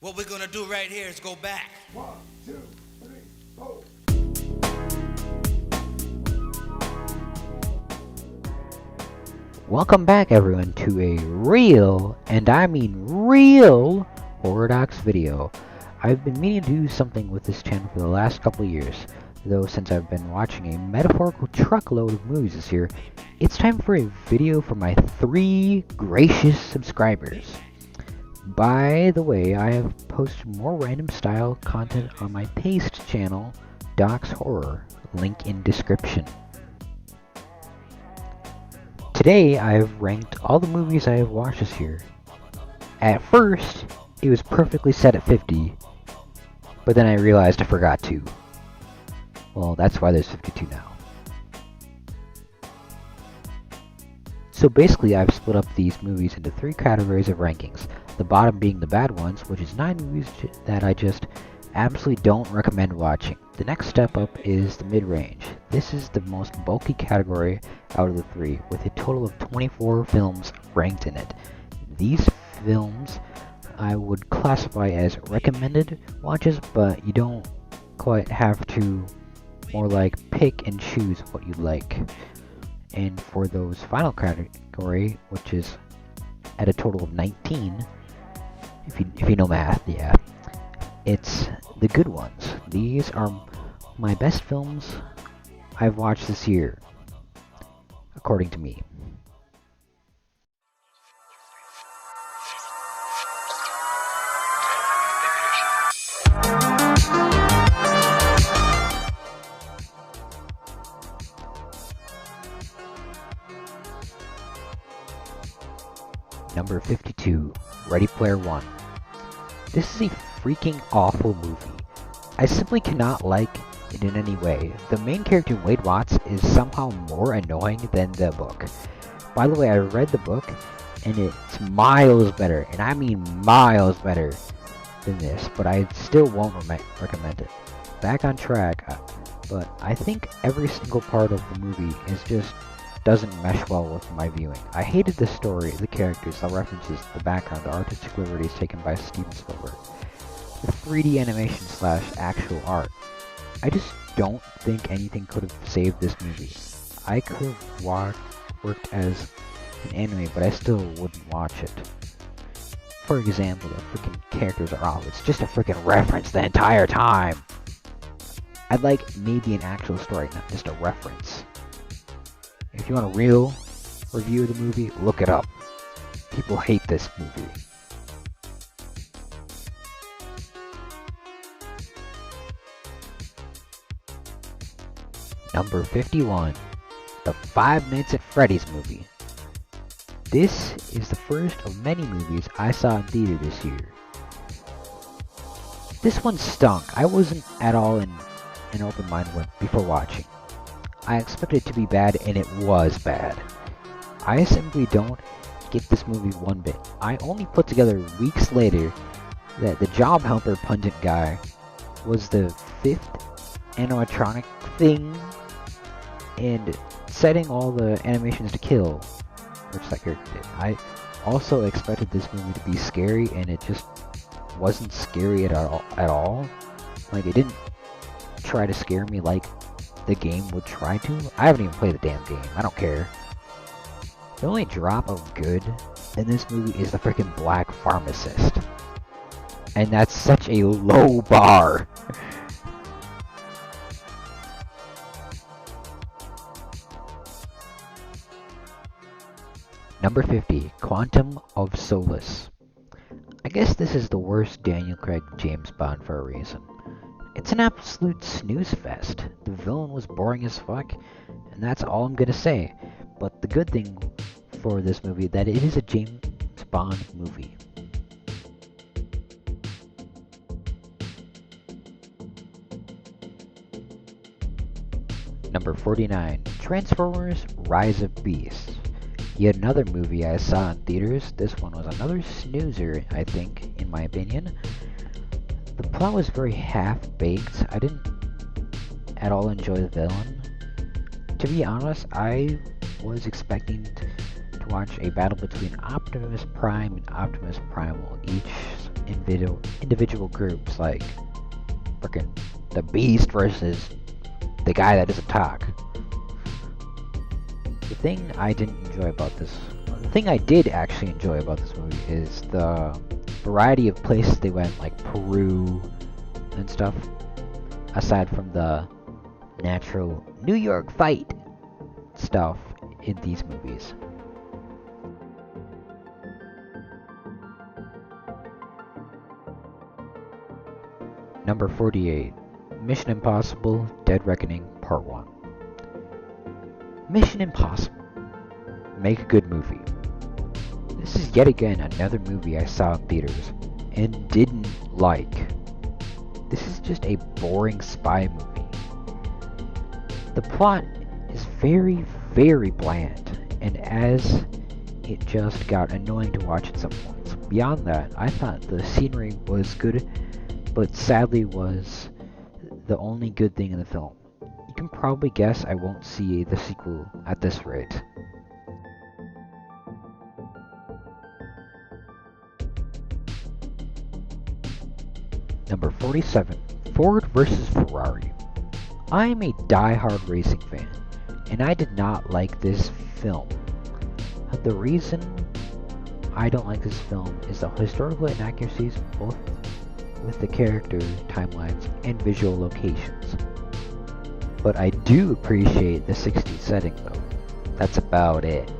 What we're gonna do right here is go back. 1, 2, 3, 4. Welcome back everyone to a real, and I mean real, Horror Docs video. I've been meaning to do something with this channel for the last couple of years, though since I've been watching a metaphorical truckload of movies this year, it's time for a video for my 3 gracious subscribers. By the way, I have posted more random style content on my Paste channel, Docs Horror, link in description. Today, I've ranked all the movies I have watched this year. At first, it was perfectly set at 50, but then I realized I forgot 2. Well, that's why there's 52 now. So basically, I've split up these movies into 3 categories of rankings. The bottom being the bad ones, which is 9 movies that I just absolutely don't recommend watching. The next step up is the mid-range. This is the most bulky category out of the 3, with a total of 24 films ranked in it. These films I would classify as recommended watches, but you don't quite have to, more like pick and choose what you like. And for those final category, which is at a total of 19, if you know math, yeah, it's the good ones. These are my best films I've watched this year, according to me. Number 52, Ready Player One. This is a freaking awful movie. I simply cannot like it in any way. The main character, Wade Watts, is somehow more annoying than the book. By the way, I read the book, and it's miles better, and I mean miles better than this, but I still won't recommend it. Back on track, but I think every single part of the movie doesn't mesh well with my viewing. I hated the story, the characters, the references, the background, the artistic liberties taken by Steven Spielberg, the 3D animation / actual art. I just don't think anything could have saved this movie. I could have worked as an anime, but I still wouldn't watch it. For example, the freaking characters are off. It's just a freaking reference the entire time. I'd like maybe an actual story, not just a reference. If you want a real review of the movie, look it up. People hate this movie. Number 51, the Five Nights at Freddy's movie. This is the first of many movies I saw in theater this year. This one stunk. I wasn't at all in an open mind before watching. I expected it to be bad, and it was bad. I simply don't get this movie one bit. I only put together weeks later that the job helper pundit guy was the 5th animatronic thing, and setting all the animations to kill, which that character did. I also expected this movie to be scary, and it just wasn't scary at all. Like, it didn't try to scare me like the game would try to. I haven't even played the damn game. I don't care. The only drop of good in this movie is the freaking black pharmacist. And that's such a low bar. Number 50, Quantum of Solace. I guess this is the worst Daniel Craig James Bond for a reason. It's an absolute snooze fest. The villain was boring as fuck, and that's all I'm gonna say. But the good thing for this movie that it is a James Bond movie. Number 49, Transformers: Rise of Beasts. Yet another movie I saw in theaters. This one was another snoozer, I think, in my opinion. The plot was very half-baked. I didn't at all enjoy the villain. To be honest, I was expecting to watch a battle between Optimus Prime and Optimus Primal, each individual groups, like frickin' the Beast versus the guy that doesn't talk. The thing I did actually enjoy about this movie is the variety of places they went, like Peru and stuff, aside from the natural New York fight stuff in these movies. Number 48, Mission Impossible Dead Reckoning Part 1. Mission Impossible. Make a good movie. This is yet again another movie I saw in theaters and didn't like. This is just a boring spy movie. The plot is very, very bland, and as it just got annoying to watch at some points. Beyond that, I thought the scenery was good, but sadly was the only good thing in the film. You can probably guess I won't see the sequel at this rate. Number 47, Ford vs. Ferrari. I am a die-hard racing fan, and I did not like this film. The reason I don't like this film is the historical inaccuracies both with the characters, timelines, and visual locations. But I do appreciate the 60s setting though. That's about it.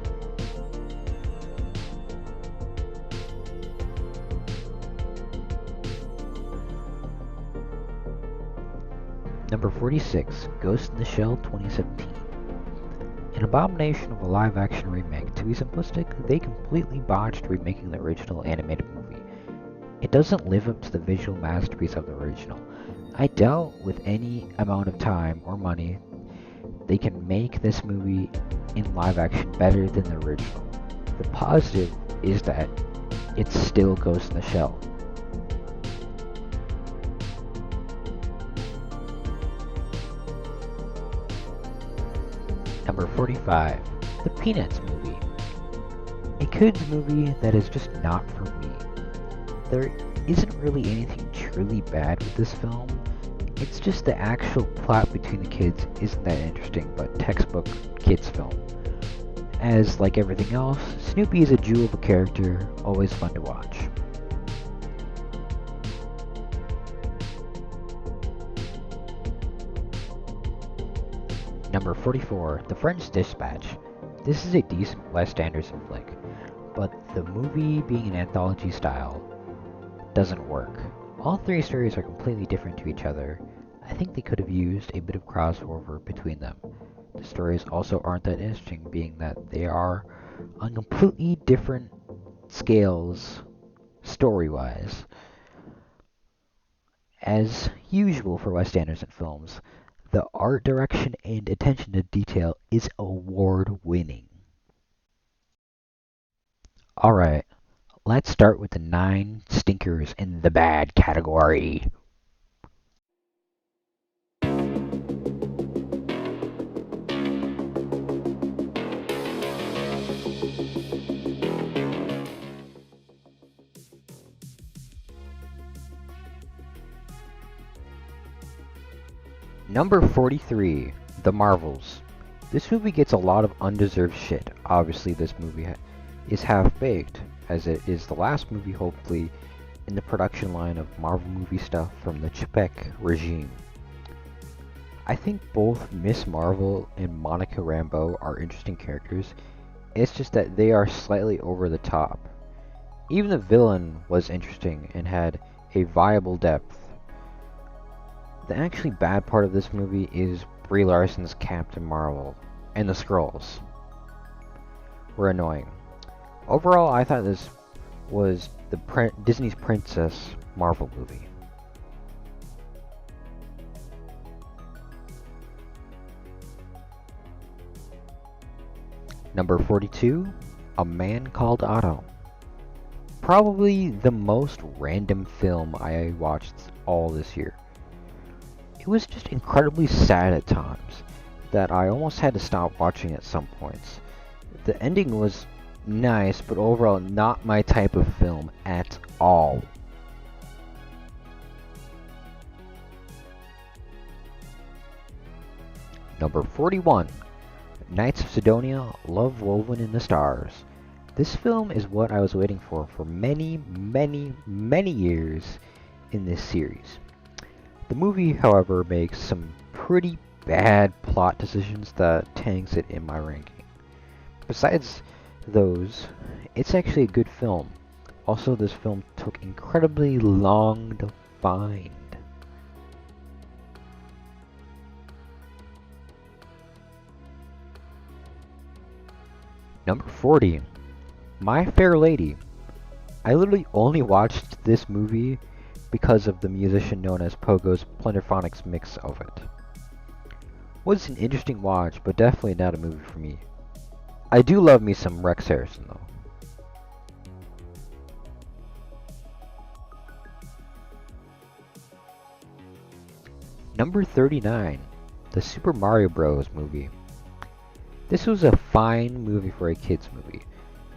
Number 46, Ghost in the Shell 2017. An abomination of a live-action remake. To be simplistic, they completely botched remaking the original animated movie. It doesn't live up to the visual masterpiece of the original. I doubt with any amount of time or money they can make this movie in live action better than the original. The positive is that it still Ghost in the Shell. Number 45, The Peanuts Movie. A kids movie that is just not for me. There isn't really anything truly bad with this film. It's just the actual plot between the kids isn't that interesting, but textbook kids film. As like everything else, Snoopy is a jewel of a character, always fun to watch. Number 44, The French Dispatch. This is a decent Wes Anderson flick, but the movie being an anthology style doesn't work. All three stories are completely different to each other. I think they could have used a bit of crossover between them. The stories also aren't that interesting, being that they are on completely different scales story-wise. As usual for Wes Anderson films, the art direction and attention to detail is award-winning. Alright, let's start with the 9 stinkers in the bad category. Number 43, The Marvels. This movie gets a lot of undeserved shit. Obviously, this movie is half-baked, as it is the last movie, hopefully, in the production line of Marvel movie stuff from the Chapek regime. I think both Miss Marvel and Monica Rambeau are interesting characters. It's just that they are slightly over the top. Even the villain was interesting and had a viable depth. The actually bad part of this movie is Brie Larson's Captain Marvel, and the Skrulls were annoying. Overall, I thought this was Disney's Princess Marvel movie. Number 42, A Man Called Otto. Probably the most random film I watched all this year. It was just incredibly sad at times that I almost had to stop watching at some points. The ending was nice, but overall not my type of film at all. Number 41, Knights of Sidonia, Love Woven in the Stars. This film is what I was waiting for many, many, many years in this series. The movie, however, makes some pretty bad plot decisions that tanks it in my ranking. Besides those, it's actually a good film. Also, this film took incredibly long to find. Number 40, My Fair Lady. I literally only watched this movie because of the musician known as Pogo's Plunderphonics mix of it. Was an interesting watch, but definitely not a movie for me. I do love me some Rex Harrison though. Number 39, the Super Mario Bros. Movie. This was a fine movie for a kids movie,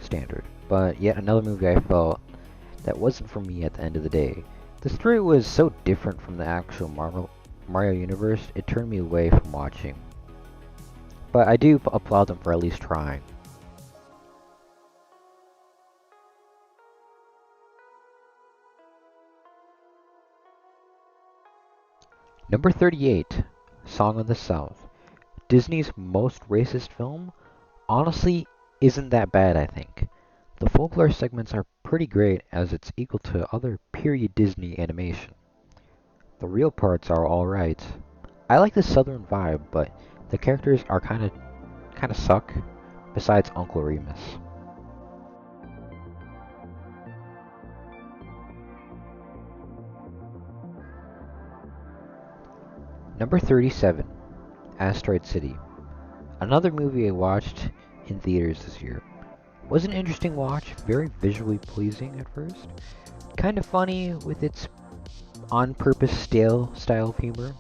standard, but yet another movie I felt that wasn't for me at the end of the day. The story was so different from the actual Mario universe, it turned me away from watching. But I do applaud them for at least trying. Number 38, Song of the South. Disney's most racist film? Honestly, isn't that bad, I think. The folklore segments are pretty great as it's equal to other period Disney animation. The real parts are alright. I like the southern vibe, but the characters are kinda suck, besides Uncle Remus. Number 37, Asteroid City. Another movie I watched in theaters this year. Was an interesting watch, very visually pleasing at first. Kind of funny with its on-purpose stale style of humor.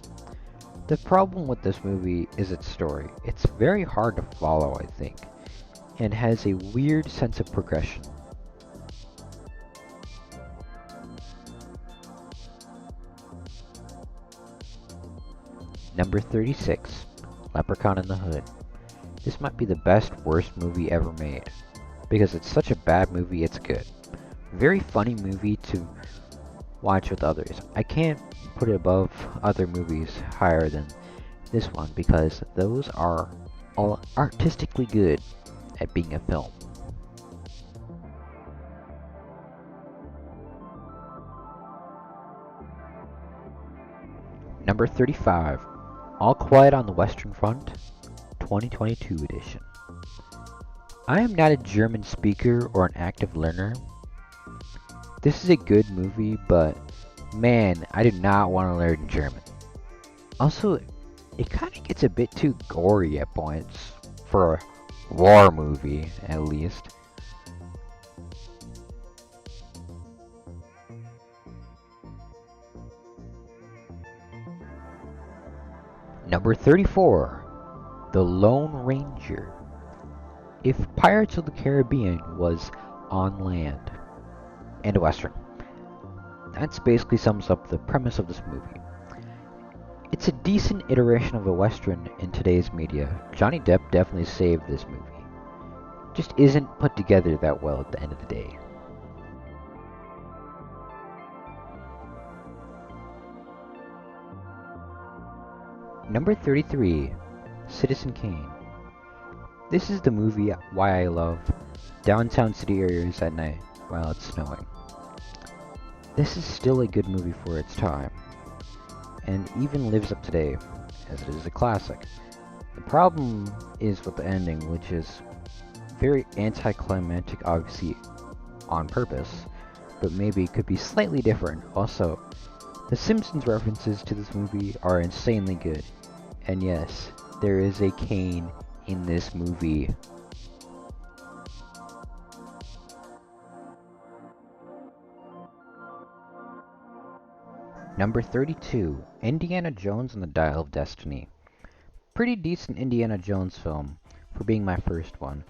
The problem with this movie is its story. It's very hard to follow, I think, and has a weird sense of progression. Number 36, Leprechaun in the Hood. This might be the best worst movie ever made, because it's such a bad movie it's good. Very funny movie to watch with others. I can't put it above other movies higher than this one because those are all artistically good at being a film. Number 35, All Quiet on the Western Front, 2022 edition. I am not a German speaker or an active learner. This is a good movie, but man, I do not want to learn German. Also, it kind of gets a bit too gory at points, for a war movie at least. Number 34, The Lone Ranger. If Pirates of the Caribbean was on land and a Western, that basically sums up the premise of this movie. It's a decent iteration of a Western in today's media. Johnny Depp definitely saved this movie. Just isn't put together that well at the end of the day. Number 33, Citizen Kane. This is the movie why I love downtown city areas at night while it's snowing. This is still a good movie for its time, and even lives up today, as it is a classic. The problem is with the ending, which is very anticlimactic, obviously on purpose, but maybe could be slightly different. Also, the Simpsons references to this movie are insanely good, and yes, there is a Kane in this movie. Number 32, Indiana Jones and the Dial of Destiny. Pretty decent Indiana Jones film for being my first one,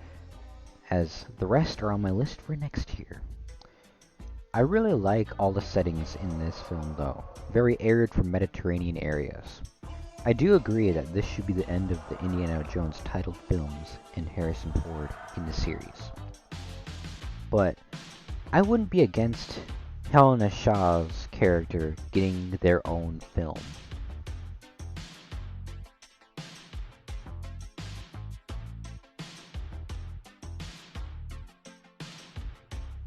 as the rest are on my list for next year. I really like all the settings in this film though, very arid from Mediterranean areas. I do agree that this should be the end of the Indiana Jones titled films and Harrison Ford in the series. But I wouldn't be against Helena Shaw's character getting their own film.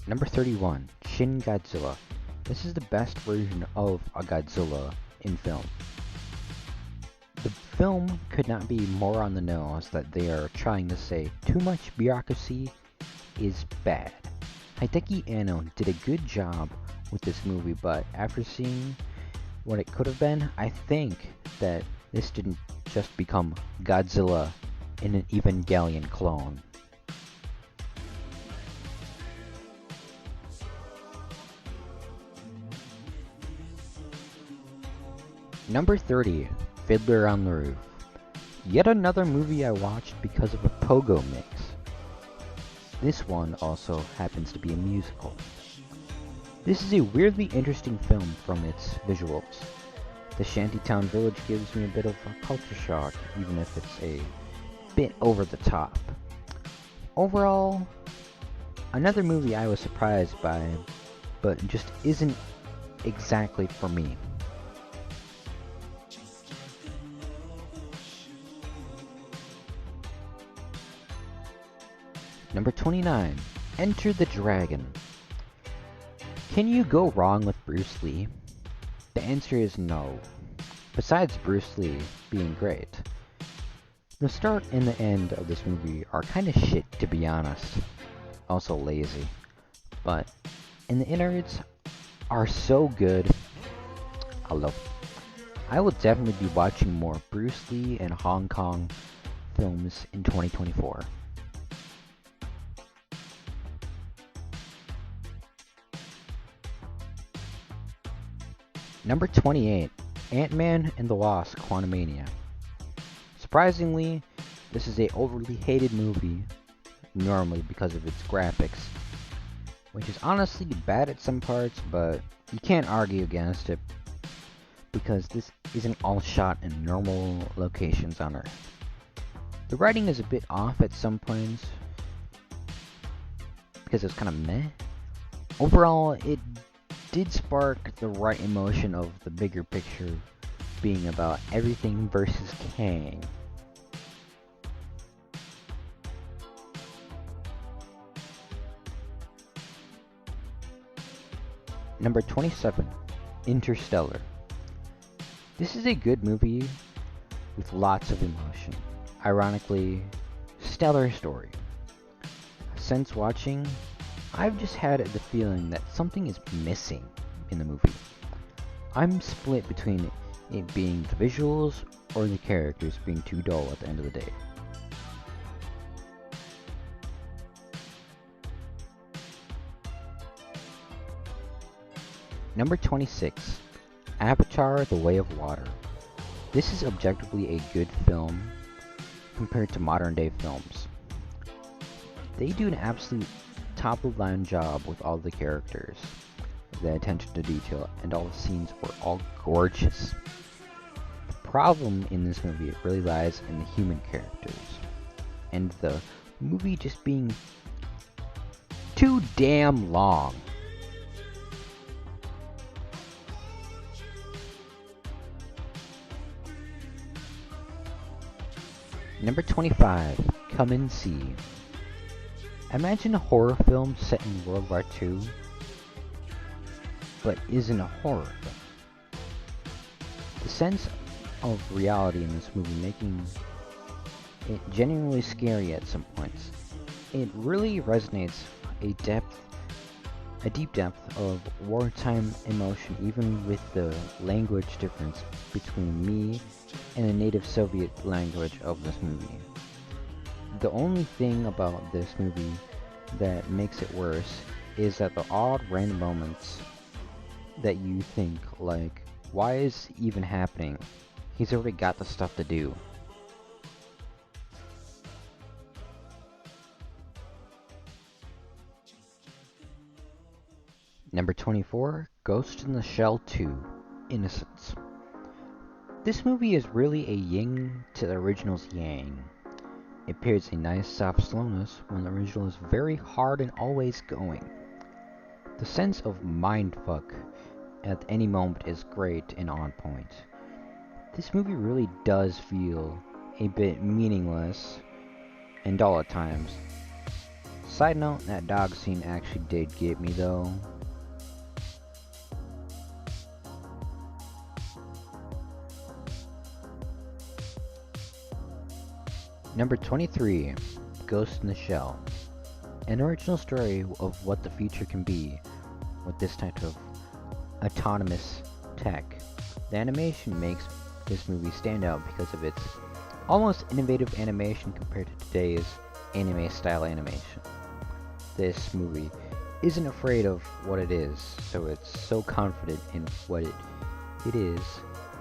Number 31, Shin Godzilla. This is the best version of a Godzilla in film. The film could not be more on the nose that they are trying to say too much bureaucracy is bad. Hideki Anno did a good job with this movie, but after seeing what it could have been, I think that this didn't just become Godzilla in an Evangelion clone. Number 30, Fiddler on the Roof. Yet another movie I watched because of a Pogo mix. This one also happens to be a musical. This is a weirdly interesting film from its visuals. The shantytown village gives me a bit of a culture shock, even if it's a bit over the top. Overall, another movie I was surprised by, but just isn't exactly for me. Number 29, Enter the Dragon. Can you go wrong with Bruce Lee? The answer is no. Besides Bruce Lee being great, the start and the end of this movie are kinda shit, to be honest. Also lazy. But, and the innards are so good. I love it. I will definitely be watching more Bruce Lee and Hong Kong films in 2024. Number 28, Ant-Man and the Wasp: Quantumania. Surprisingly, this is a overly hated movie, normally because of its graphics, which is honestly bad at some parts, but you can't argue against it because this isn't all shot in normal locations on Earth. The writing is a bit off at some points because it's kind of meh. Overall, it did spark the right emotion of the bigger picture being about everything versus Kang. Number 27, Interstellar. This is a good movie with lots of emotion. Ironically, stellar story. Since watching, I've just had the feeling that something is missing in the movie. I'm split between it being the visuals or the characters being too dull at the end of the day. Number 26, Avatar: The Way of Water. This is objectively a good film compared to modern day films. They do an absolute top-of-the-line job with all the characters, the attention to detail, and all the scenes were all gorgeous. The problem in this movie really lies in the human characters, and the movie just being too damn long. Number 25, Come and See. Imagine a horror film set in World War II, but isn't a horror film. The sense of reality in this movie making it genuinely scary at some points. It really resonates a deep depth of wartime emotion, even with the language difference between me and the native Soviet language of this movie. The only thing about this movie that makes it worse is that the odd random moments that you think, like, why is it even happening? He's already got the stuff to do. Number 24, Ghost in the Shell 2, Innocence. This movie is really a yin to the original's yang. It pairs a nice soft slowness when the original is very hard and always going. The sense of mindfuck at any moment is great and on point. This movie really does feel a bit meaningless and dull at times. Side note, that dog scene actually did get me though. Number 23, Ghost in the Shell. An original story of what the future can be with this type of autonomous tech. The animation makes this movie stand out because of its almost innovative animation compared to today's anime style animation. This movie isn't afraid of what it is, so it's so confident in what it is.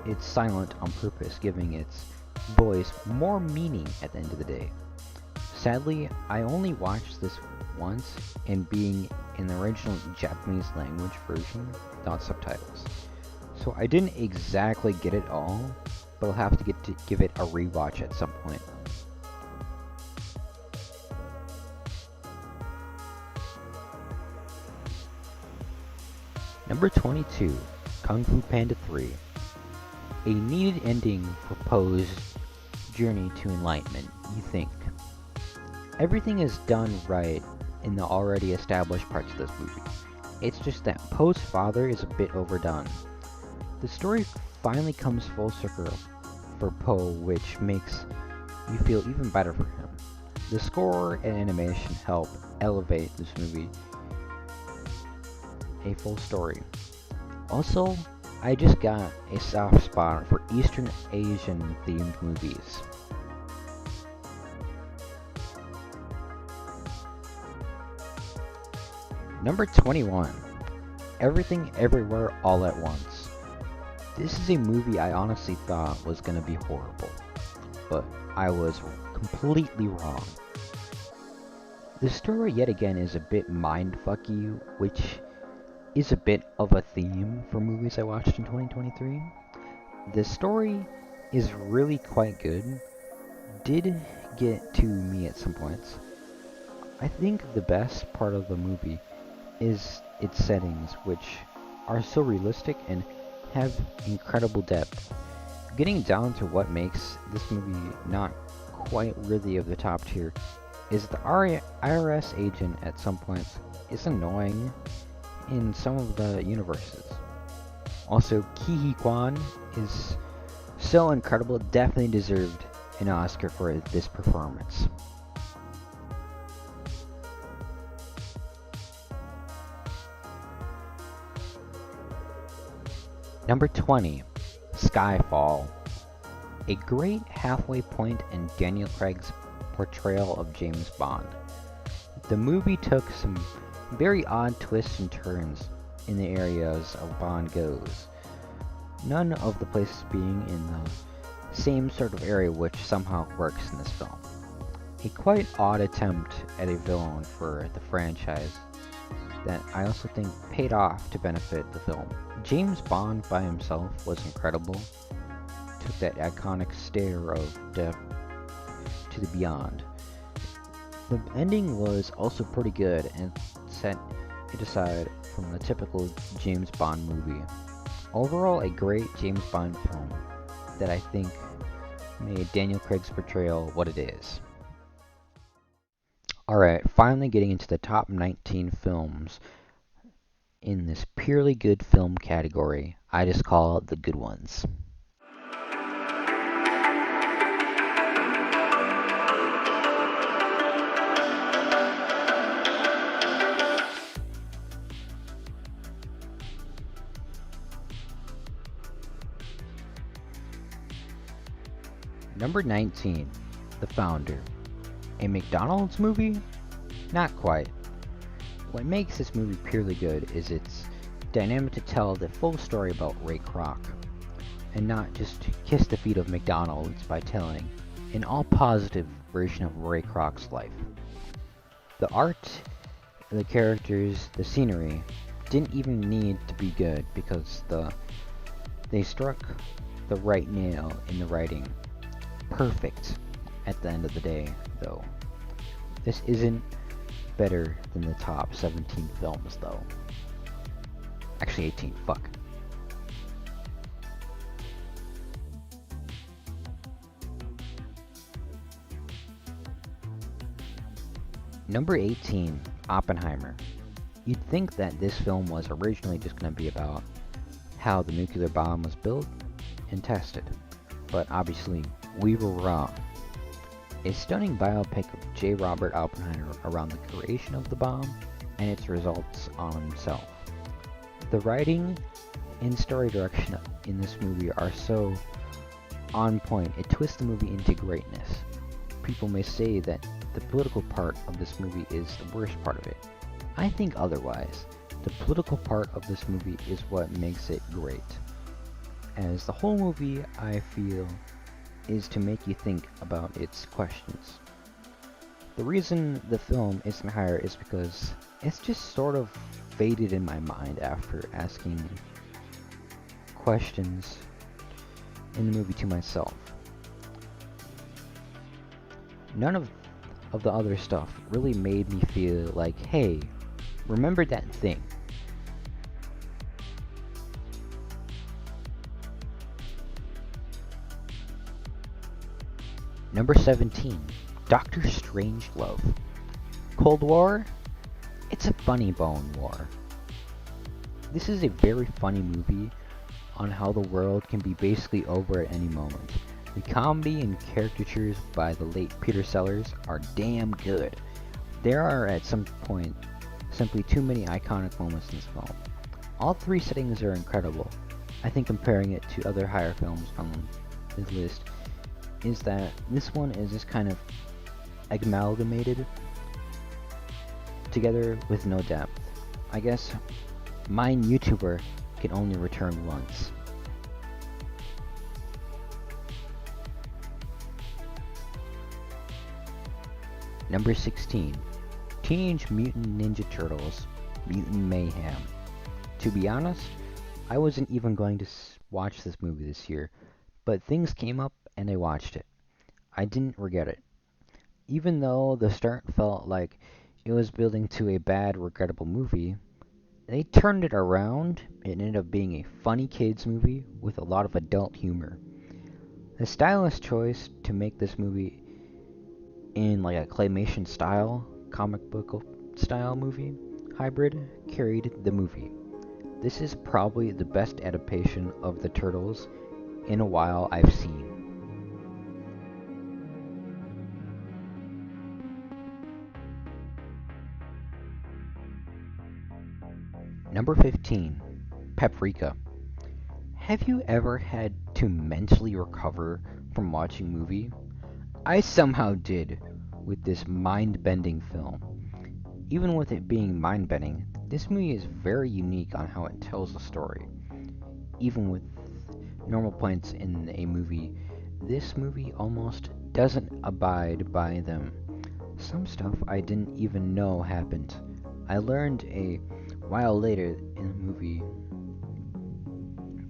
It's silent on purpose, giving its voice more meaning at the end of the day. Sadly, I only watched this once, and being in the original Japanese language version without subtitles. So I didn't exactly get it all, but I'll have to give it a rewatch at some point. Number 22, Kung Fu Panda 3. A needed ending for Poe's journey to enlightenment, you think. Everything is done right in the already established parts of this movie. It's just that Poe's father is a bit overdone. The story finally comes full circle for Poe, which makes you feel even better for him. The score and animation help elevate this movie a full story. Also, I just got a soft spot for Eastern Asian themed movies. Number 21, Everything Everywhere All at Once. This is a movie I honestly thought was gonna be horrible, but I was completely wrong. The story yet again is a bit mindfucky, which is a bit of a theme for movies I watched in 2023. The story is really quite good, did get to me at some points. I think the best part of the movie is its settings, which are so realistic and have incredible depth. Getting down to what makes this movie not quite worthy of the top tier is the IRS agent at some points is annoying in some of the universes. Also, Ki Hee Kwan is so incredible, definitely deserved an Oscar for this performance. Number 20, Skyfall. A great halfway point in Daniel Craig's portrayal of James Bond. The movie took some very odd twists and turns in the areas of Bond goes. None of the places being in the same sort of area, which somehow works in this film. A quite odd attempt at a villain for the franchise that I also think paid off to benefit the film. James Bond by himself was incredible. Took that iconic stare of death to the beyond. The ending was also pretty good and set it aside from the typical James Bond movie. Overall, a great James Bond film that I think made Daniel Craig's portrayal what it is. Alright, finally getting into the top 19 films in this purely good film category. I just call it the good ones. Number 19, The Founder. A McDonald's movie? Not quite. What makes this movie purely good is its dynamic to tell the full story about Ray Kroc, and not just to kiss the feet of McDonald's by telling an all-positive version of Ray Kroc's life. The art, the characters, the scenery didn't even need to be good because they struck the right nail in the writing. Perfect at the end of the day, though. This isn't better than the top 17 films, though. Actually, 18, fuck. Number 18, Oppenheimer. You'd think that this film was originally just going to be about how the nuclear bomb was built and tested, but obviously we were wrong. A stunning biopic of J. Robert Oppenheimer around the creation of the bomb and its results on himself. The writing and story direction in this movie are so on point, it twists the movie into greatness. People may say that the political part of this movie is the worst part of it. I think otherwise. The political part of this movie is what makes it great. As the whole movie, I feel, is to make you think about its questions. The reason the film isn't higher is because it's just sort of faded in my mind after asking questions in the movie to myself. None of the other stuff really made me feel like, hey, remember that thing. Number 17, Doctor Strangelove. Cold War? It's a funny bone war. This is a very funny movie on how the world can be basically over at any moment. The comedy and caricatures by the late Peter Sellers are damn good. There are at some point simply too many iconic moments in this film. All three settings are incredible. I think comparing it to other higher films on this list is that this one is just kind of amalgamated together with no depth. I guess mine YouTuber can only return once. Number 16, Teenage Mutant Ninja Turtles, Mutant Mayhem. To be honest, I wasn't even going to watch this movie this year, but things came up and I watched it. I didn't regret it. Even though the start felt like it was building to a bad, regrettable movie, they turned it around and ended up being a funny kids movie with a lot of adult humor. The stylish choice to make this movie in like a claymation style, comic book style movie hybrid carried the movie. This is probably the best adaptation of the Turtles in a while I've seen. Number 15, Paprika. Have you ever had to mentally recover from watching a movie? I somehow did with this mind-bending film. Even with it being mind-bending, this movie is very unique on how it tells the story. Even with normal points in a movie, this movie almost doesn't abide by them. Some stuff I didn't even know happened. I learned a while later in the movie.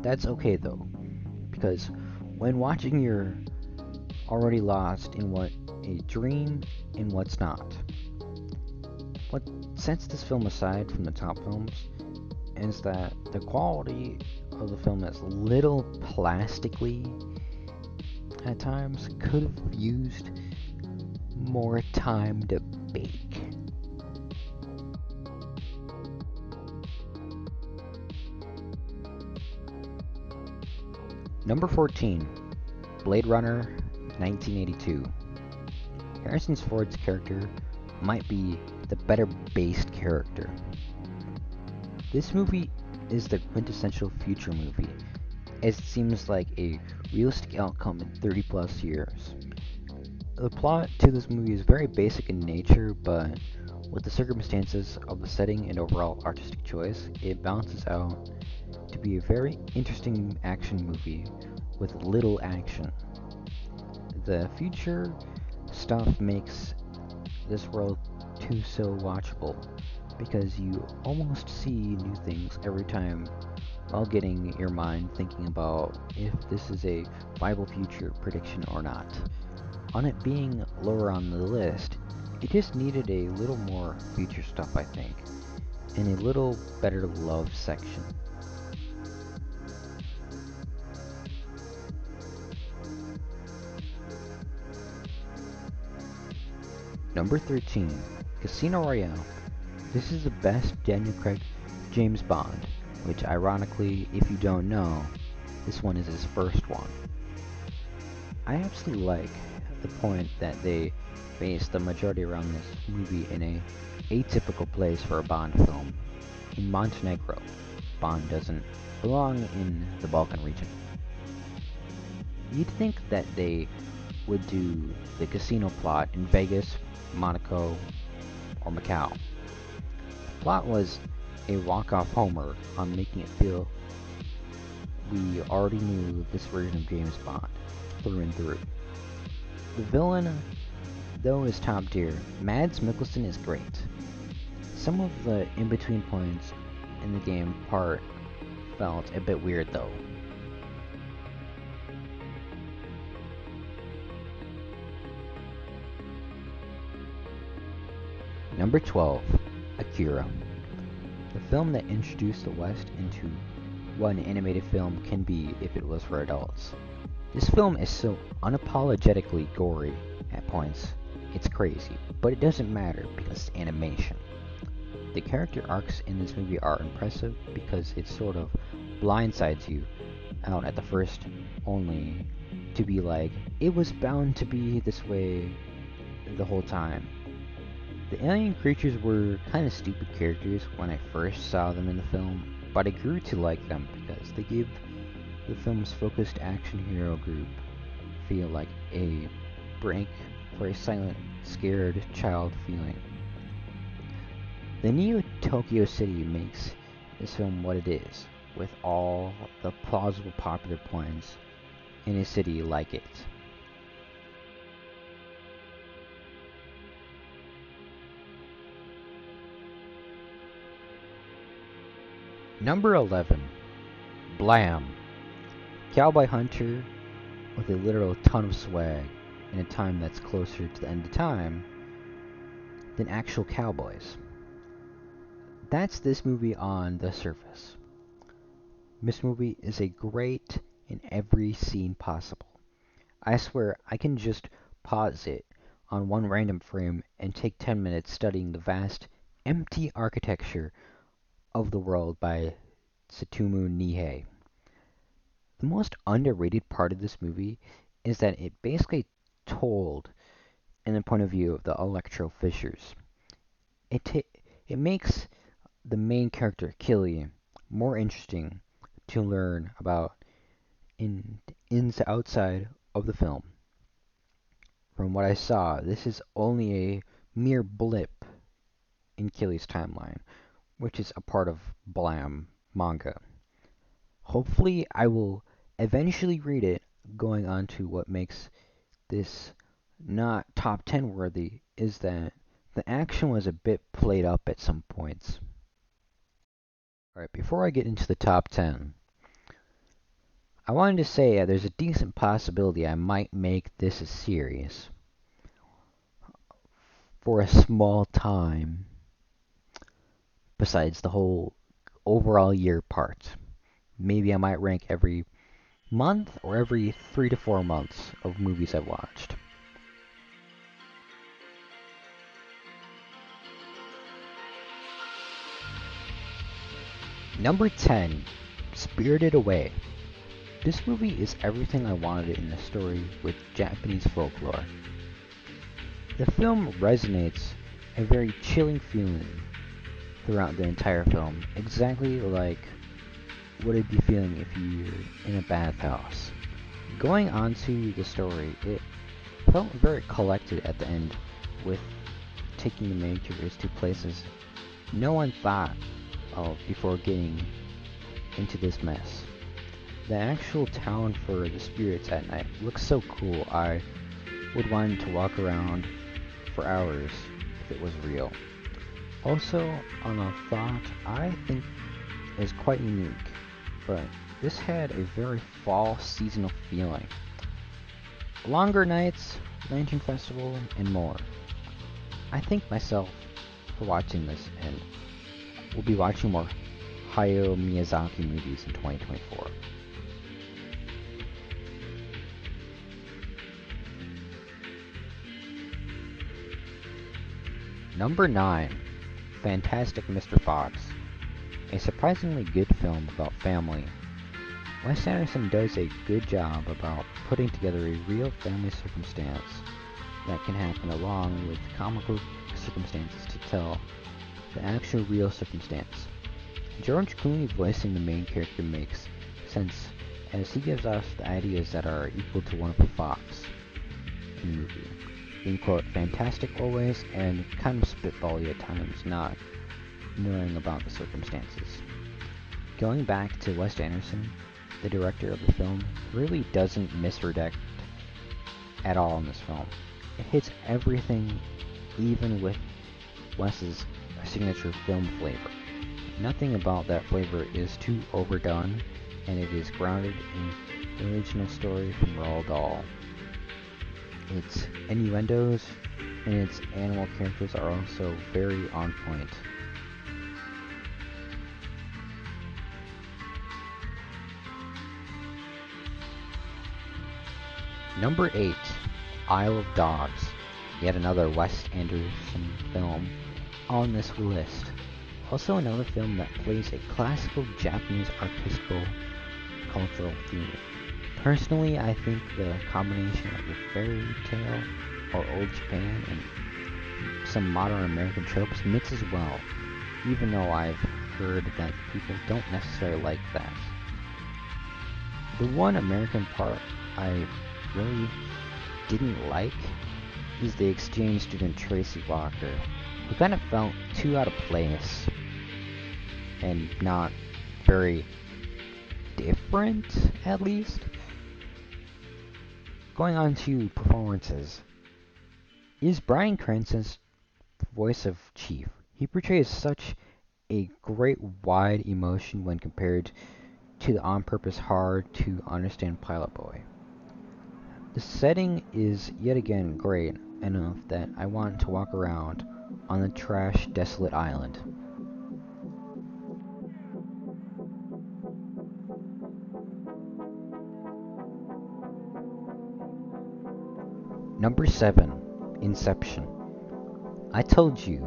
That's okay though, because when watching you're already lost in what a dream and what's not. What sets this film aside from the top films is that the quality of the film is a little plastically at times, could have used more time to bake. Number 14, Blade Runner 1982. Harrison Ford's character might be the better based character. This movie is the quintessential future movie, as it seems like a realistic outcome in 30 plus years. The plot to this movie is very basic in nature, but with the circumstances of the setting and overall artistic choice, it balances out to be a very interesting action movie with little action. The future stuff makes this world too so watchable because you almost see new things every time while getting your mind thinking about if this is a viable future prediction or not. On it being lower on the list, it just needed a little more future stuff, I think, and a little better love section. Number 13, Casino Royale. This is the best Daniel Craig James Bond, which ironically, if you don't know, this one is his first one. I absolutely like the point that they based the majority around this movie in a atypical place for a Bond film, in Montenegro. Bond doesn't belong in the Balkan region. You'd think that they would do the casino plot in Vegas, Monaco, or Macau. The plot was a walk-off homer on making it feel we already knew this version of James Bond through and through. The villain, though, is top tier. Mads Mikkelsen is great. Some of the in-between points in the game part felt a bit weird though. Number 12, Akira. The film that introduced the West into what an animated film can be if it was for adults. This film is so unapologetically gory at points, it's crazy, but it doesn't matter because it's animation. The character arcs in this movie are impressive because it sort of blindsides you out at the first only to be like, it was bound to be this way the whole time. The alien creatures were kind of stupid characters when I first saw them in the film, but I grew to like them because they give the film's focused action hero group feel like a break for a silent, scared child feeling. The Neo Tokyo City makes this film what it is, with all the plausible popular points in a city like it. Number 11, Blam. Cowboy Hunter with a literal ton of swag in a time that's closer to the end of time than actual cowboys. That's this movie on the surface. This movie is a great in every scene possible. I swear I can just pause it on one random frame and take 10 minutes studying the vast, empty architecture of the world by Tsutomu Nihei. The most underrated part of this movie is that it basically told in the point of view of the Electro Fishers. It makes the main character, Killy, more interesting to learn about in ins outside of the film. From what I saw, this is only a mere blip in Killy's timeline, which is a part of Blam manga. Hopefully, I will eventually read it, going on to what makes this not top 10 worthy is that the action was a bit played up at some points. Alright, before I get into the top 10, I wanted to say there's a decent possibility I might make this a series for a small time besides the whole overall year part. Maybe I might rank every month or every 3 to 4 months of movies I've watched. Number 10, Spirited Away. This movie is everything I wanted in a story with Japanese folklore. The film resonates a very chilling feeling throughout the entire film, exactly like what I'd be feeling if you're in a bathhouse. Going on to the story, it felt very collected at the end, with taking the main characters to places no one thought of before getting into this mess. The actual town for the spirits at night looks so cool. I would want to walk around for hours if it was real. Also, on a thought I think is quite unique. but this had a very fall seasonal feeling. Longer nights, Lantern Festival, and more. I thank myself for watching this, and we'll be watching more Hayao Miyazaki movies in 2024. Number 9, Fantastic Mr. Fox. A surprisingly good film about family. Wes Anderson does a good job about putting together a real family circumstance that can happen along with comical circumstances to tell the actual real circumstance. George Clooney voicing the main character makes sense as he gives us the ideas that are equal to one of the Fox in the movie. Being quote fantastic always and kind of spitbally at times, not knowing about the circumstances. Going back to Wes Anderson, the director of the film really doesn't misdirect at all in this film. It hits everything, even with Wes's signature film flavor. Nothing about that flavor is too overdone, and it is grounded in the original story from Roald Dahl. Its innuendos and its animal characters are also very on point. Number 8, Isle of Dogs. Yet another Wes Anderson film on this list. Also another film that plays a classical Japanese artistical cultural theme. Personally, I think the combination of the fairy tale or old Japan and some modern American tropes mixes well, even though I've heard that people don't necessarily like that. The one American part I really didn't like is the exchange student Tracy Walker, who kind of felt too out of place and not very different, at least. Going on to performances, is Bryan Cranston's voice of Chief. He portrays such a great wide emotion when compared to the on-purpose hard-to-understand Pilot Boy. The setting is yet again great enough that I want to walk around on the trash, desolate island. Number 7, Inception. I told you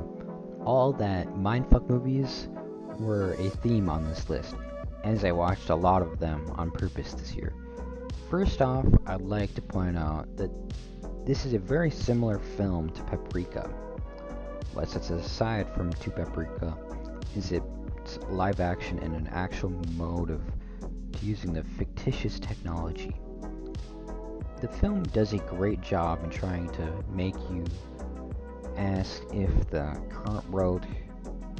all that mindfuck movies were a theme on this list, as I watched a lot of them on purpose this year. First off, I'd like to point out that this is a very similar film to Paprika. What sets it aside from To Paprika is its live action and an actual motive to using the fictitious technology. The film does a great job in trying to make you ask if the current road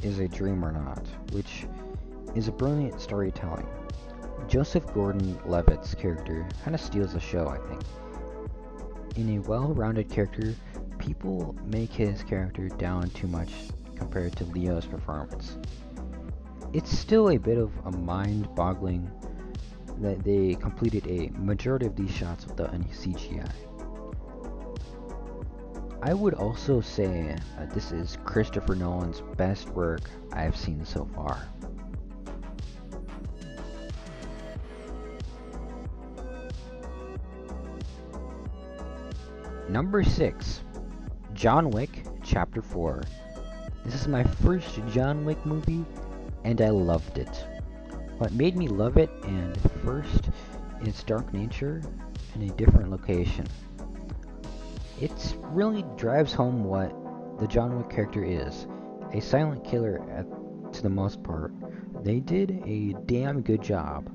is a dream or not, which is a brilliant storytelling. Joseph Gordon-Levitt's character kind of steals the show, I think. In a well-rounded character, people make his character down too much compared to Leo's performance. It's still a bit of a mind-boggling that they completed a majority of these shots without any CGI. I would also say that this is Christopher Nolan's best work I've seen so far. Number 6, John Wick Chapter 4. This is my first John Wick movie, and I loved it. What made me love it, and first, its dark nature and a different location. It really drives home what the John Wick character is, a silent killer to the most part. They did a damn good job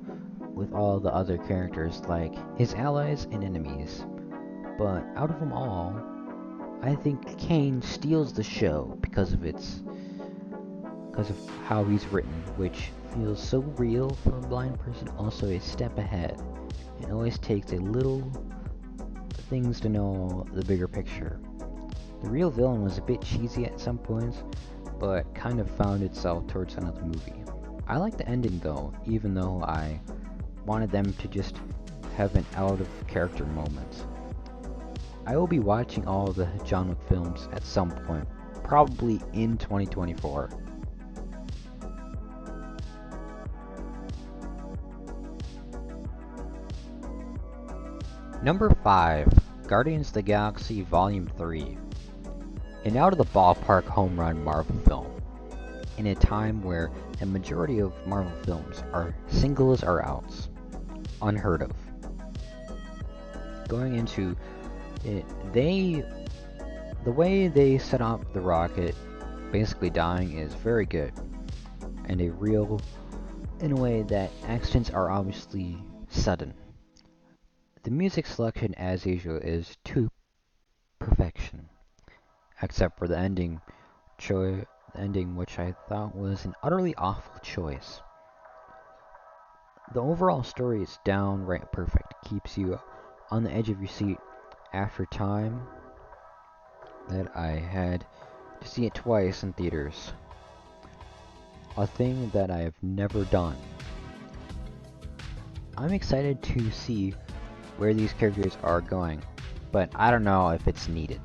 with all the other characters, like his allies and enemies. But out of them all, I think Kane steals the show because of how he's written, which feels so real for a blind person, also a step ahead. It always takes a little things to know the bigger picture. The real villain was a bit cheesy at some points, but kind of found itself towards the end of the movie. I like the ending though, even though I wanted them to just have an out of character moment. I will be watching all of the John Wick films at some point, probably in 2024. Number 5, Guardians of the Galaxy Volume 3. An out of the ballpark home run Marvel film. In a time where a majority of Marvel films are singles or outs. Unheard of. Going into it, the way they set up the rocket basically dying is very good. And in a way that accidents are obviously sudden. The music selection, as usual, is to perfection, except for the ending, which I thought was an utterly awful choice. The overall story is downright perfect, keeps you on the edge of your seat after time that I had to see it twice in theaters. A thing that I have never done. I'm excited to see where these characters are going, but I don't know if it's needed.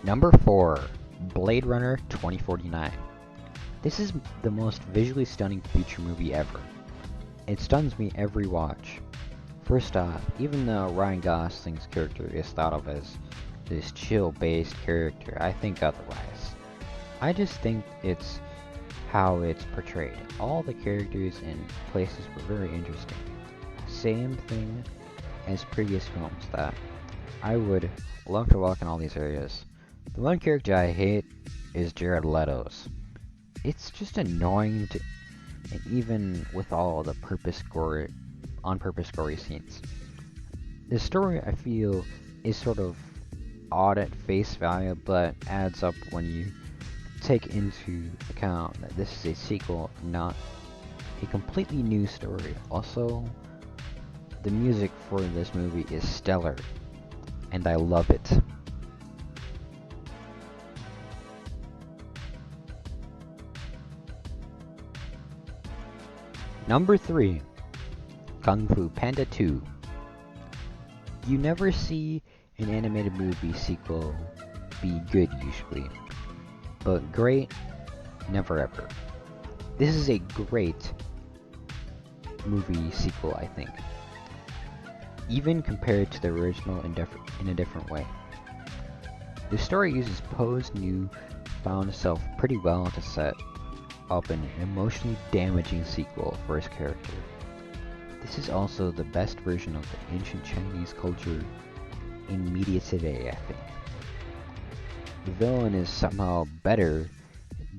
Number 4, Blade Runner 2049. This is the most visually stunning future movie ever. It stuns me every watch. First off, even though Ryan Gosling's character is thought of as this chill-based character, I think otherwise. I just think it's how it's portrayed. All the characters and places were very interesting. Same thing as previous films that I would love to walk in all these areas. The one character I hate is Jared Leto's. It's just annoying to, and even with all the on-purpose gory scenes. The story, I feel, is sort of odd at face value, but adds up when you take into account that this is a sequel, not a completely new story. Also, the music for this movie is stellar, and I love it. Number 3, Kung Fu Panda 2. You never see an animated movie sequel be good usually, but great, never ever. This is a great movie sequel, I think, even compared to the original in a different way. The story uses Poe's newfound self pretty well to set up an emotionally damaging sequel for his character. This is also the best version of the ancient Chinese culture in media today, I think. The villain is somehow better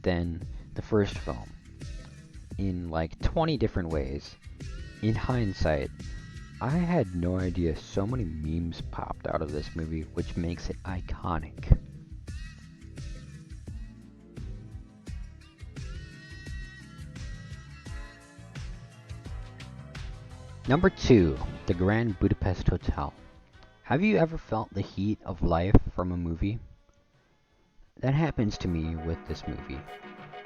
than the first film in like 20 different ways. In hindsight, I had no idea so many memes popped out of this movie, which makes it iconic. Number 2, The Grand Budapest Hotel. Have you ever felt the heat of life from a movie? That happens to me with this movie,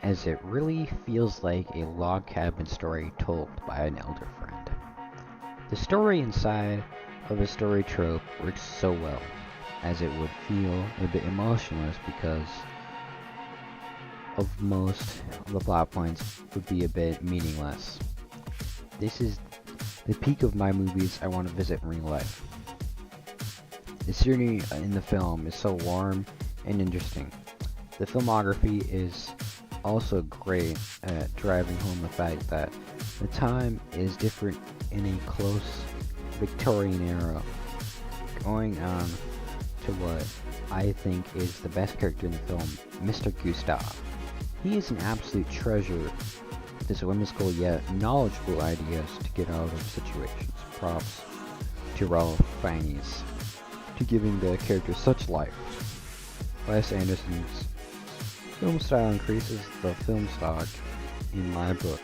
as it really feels like a log cabin story told by an elder friend. The story inside of a story trope works so well, as it would feel a bit emotionless because of most of the plot points would be a bit meaningless. This is the peak of my movies I want to visit in real life. The scenery in the film is so warm and interesting. The filmography is also great at driving home the fact that the time is different in a close Victorian era, going on to what I think is the best character in the film, Mr. Gustav. He is an absolute treasure with his whimsical yet knowledgeable ideas to get out of situations. Props to Ralph Fiennes to giving the character such life. Wes Anderson's film style increases the film stock in my book.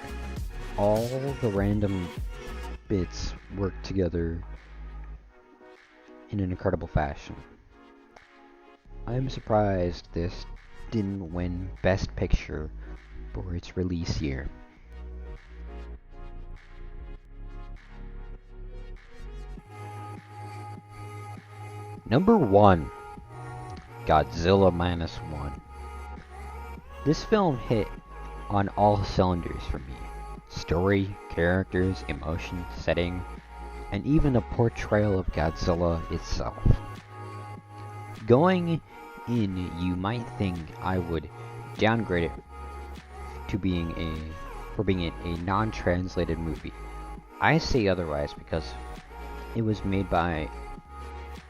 All the random bits work together in an incredible fashion. I'm surprised this didn't win Best Picture for its release year. Number 1, Godzilla Minus One. This film hit on all cylinders for me. Story, characters, emotion, setting, and even the portrayal of Godzilla itself. Going in, you might think I would downgrade it to being a non-translated movie. I say otherwise because it was made by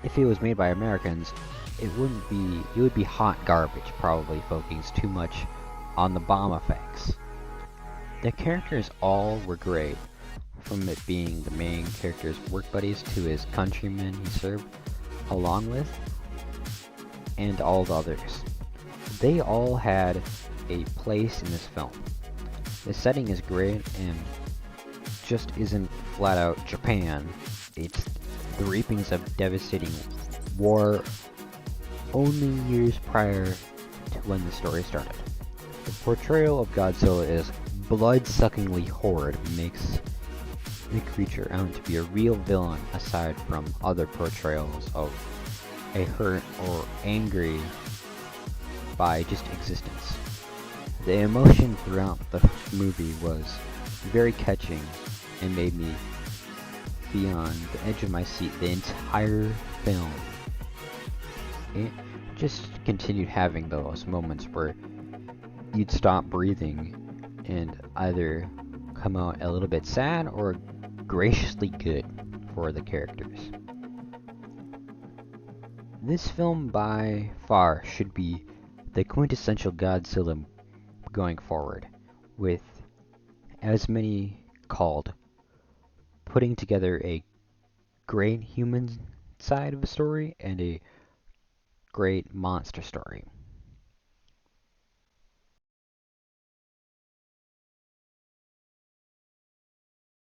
if it was made by Americans, it would be hot garbage, probably focusing too much on the bomb effects. The characters all were great, from it being the main character's work buddies to his countrymen he served along with, and all the others. They all had a place in this film. The setting is great and just isn't flat out Japan. It's the reapings of devastating war only years prior to when the story started. The portrayal of Godzilla is blood-suckingly horrid, makes the creature out to be a real villain aside from other portrayals of a hurt or angry by just existence. The emotion throughout the movie was very catching and made me be on the edge of my seat the entire film. It just continued having those moments where you'd stop breathing and either come out a little bit sad or graciously good for the characters. This film by far should be the quintessential Godzilla going forward, with as many called putting together a great human side of a story and a great monster story.